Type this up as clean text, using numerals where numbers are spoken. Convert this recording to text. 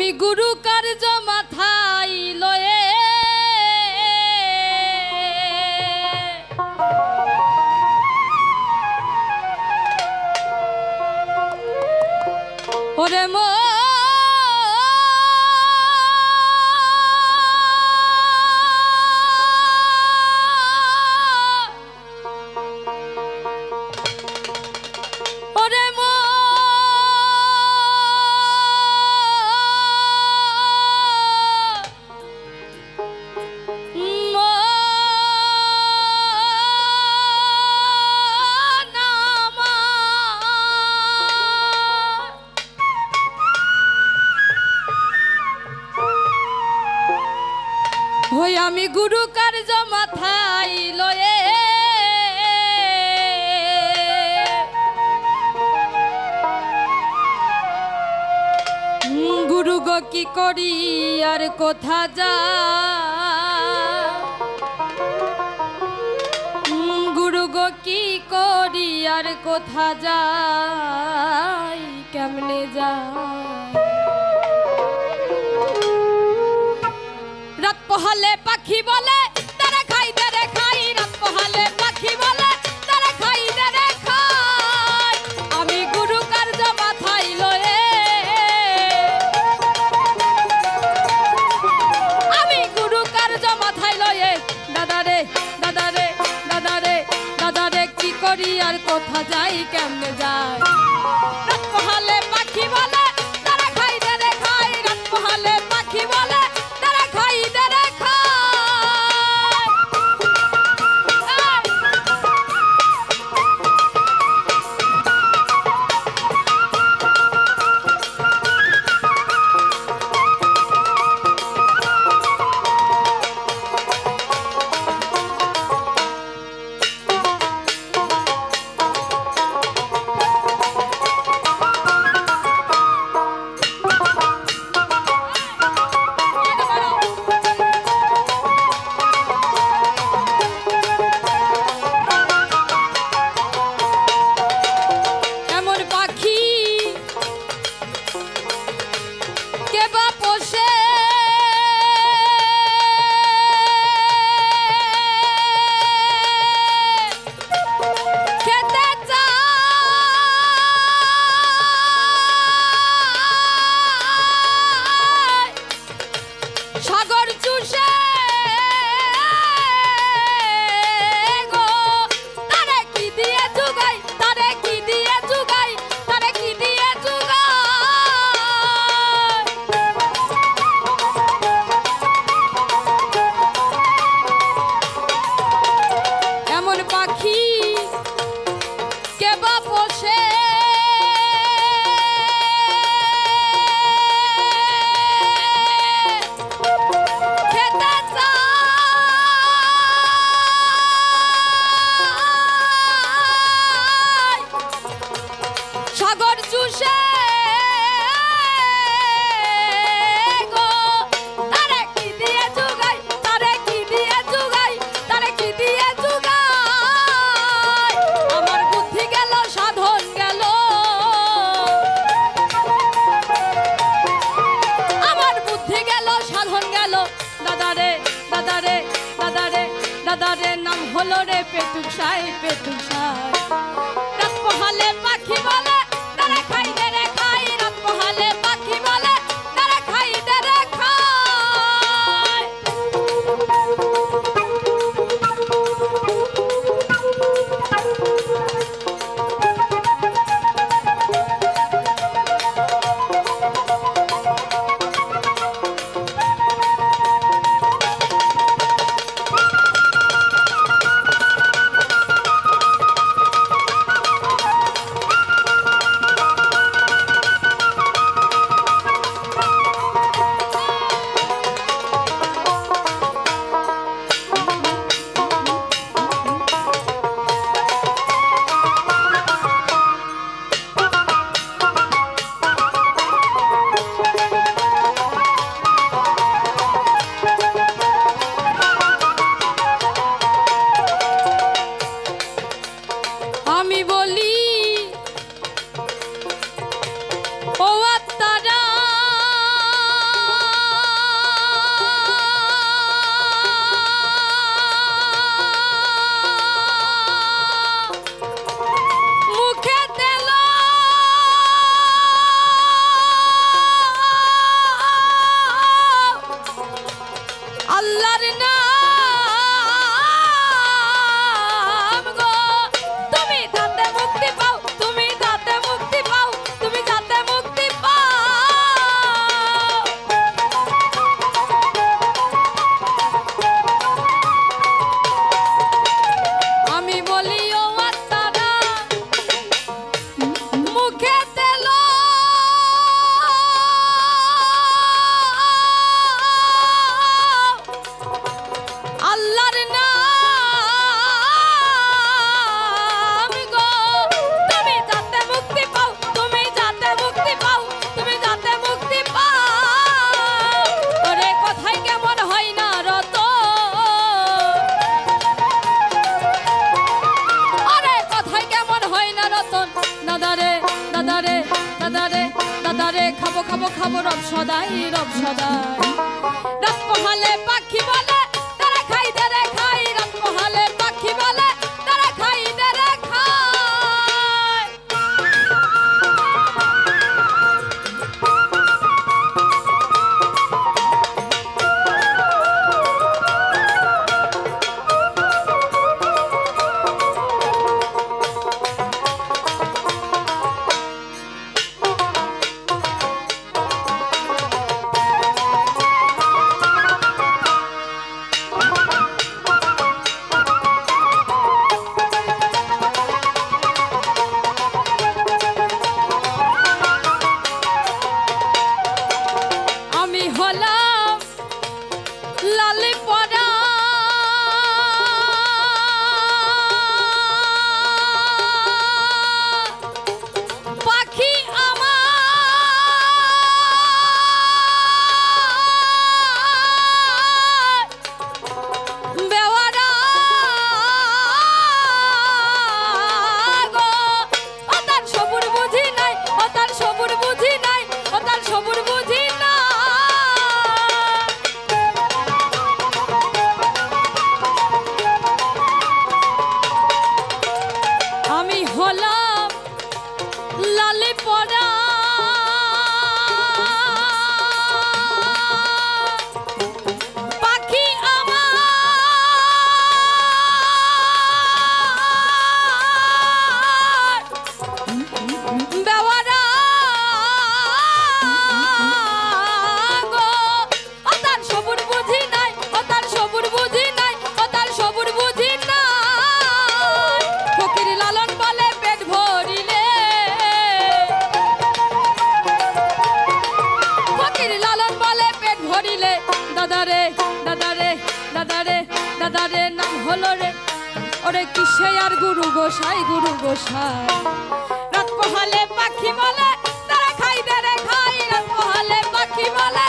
আমি গুরু কার্য মাথায় লয়ে ওরে মো হই আমি গুরু কার্য মাথায় লয়ে গুরু গো কি করি আর কোথা যা গুরু গো কি করি আর কোথা যাই কেমনে যা রাত পোহালে পাখি বলে তারা খাই তারে খাই রাত পোহালে পাখি বলে তারা খাই তারে খাই আমি গুরু কার্য মাথায় লয়ে আমি গুরু কার্য মাথায় লয়ে দাদারে দাদারে দাদারে দাদারে কি করি আর কোথা যাই কেমনে যাই রাত পোহালে পাখি বলে তারা খাই তারে খাই রাত পোহালে পাখি বলে দাদারে নাম হলো রে পেটুসাই পেটুসাই রাত পোহালে পাখি বলে তারা খাই রে খাই রাত পোহালে পাখি বলে তারা খাই রে খাই আল্লাহর নাম গো তুমি যাতে মুক্তি পাও, তুমি যাতে মুক্তি পাও, তুমি যাতে মুক্তি পাও। আমি বলি ও আত্মারা মুখে তেল আল্লাহর নাম গো তুমি যাতে মুক্তি পাও, তুমি যাতে মুক্তি পাও, তুমি যাতে মুক্তি পাও। ওরে কথাই কেমন হয় না রত, আরে কথাই কেমন হয় না রতন। দাদারে দাদারে দাদারে দাদারে খাবো খাবো খাবো রব সদাই, রব সদাই। রাত পোহালে পাখি বলে তারা খাই দেরে খাই, রাত পোহালে পাখি বলে তারা খাই দেরে খাই। আমি হলাম লালে পড়া পাখি আমার বেওয়ারা গো। ও তার সবুর বুঝি নাই, ও তার সবুর বুঝি নাই, ও তার সবুর বুঝি নাই। আমি হলাম লালে পড়া পাখি আমার বেওয়ারা গো। ও তার সবুর বুঝি নাই, ও তার সবুর বুঝি নাই, ও তার সবুর বুঝি নাই। ফকির লালন বলে পেট ভরিলে, ফকির লালন বলে পেট ভরিলে। দাদারে দাদারে দাদারে দাদারে নাম হলো রে ওরে কিসে আর গুরু গোসাই, গুরু গোসাই। রাত পোহালে পাখি বলে তারা খাই দেরে খাই, রাত পোহালে পাখি বলে